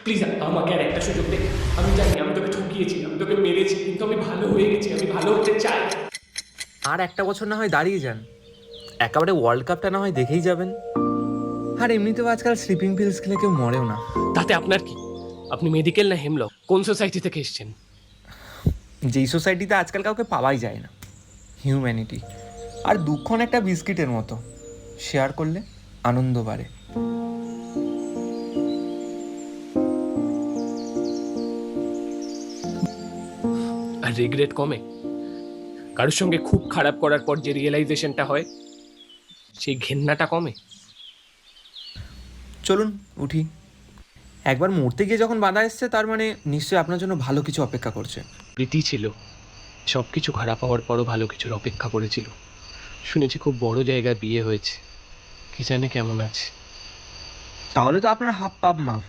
Please আমাকে আর একটা সুযোগ দে। আমি জানি আমি তোকে ঠকিয়েছি, আমি তোকে মেরেছি, কিন্তু আমি ভালো হয়ে গেছি, আমি ভালো হতে চাই। আর একটা বছর না হয় দাঁড়িয়ে যান, একেবারে ওয়ার্ল্ড কাপটা না হয় দেখেই যাবেন। আর এমনিতেও আজকাল স্লিপিং পিলস খেলে কেউ মরেও না। তাতে আপনার কি? আপনি মেডিকেল না হেমলক, কোন সোসাইটি থেকে এসেছেন? যেই সোসাইটিতে আজকাল কাউকে পাওয়াই যায় না। হিউম্যানিটি। আর দুঃখ একটা বিস্কিটের মতো, শেয়ার করলে আনন্দ বাড়ে। আর রিগ্রেট কমে? কারোর সঙ্গে খুব খারাপ করার পর যে রিয়েলাইজেশনটা হয়, সেই ঘেন্নাটা কমে? চলুন উঠি। একবার মরতে গিয়ে যখন বাধা এসছে, তার মানে নিশ্চয়ই আপনার জন্য ভালো কিছু অপেক্ষা করছে। প্রীতি ছিল, সব কিছু খারাপ হওয়ার পরও ভালো কিছুর অপেক্ষা করেছিল। শুনেছি খুব বড় জায়গায় বিয়ে হয়েছে, কি জানে কেমন আছে। তাহলে তো আপনার হাফ পাপ মাফ।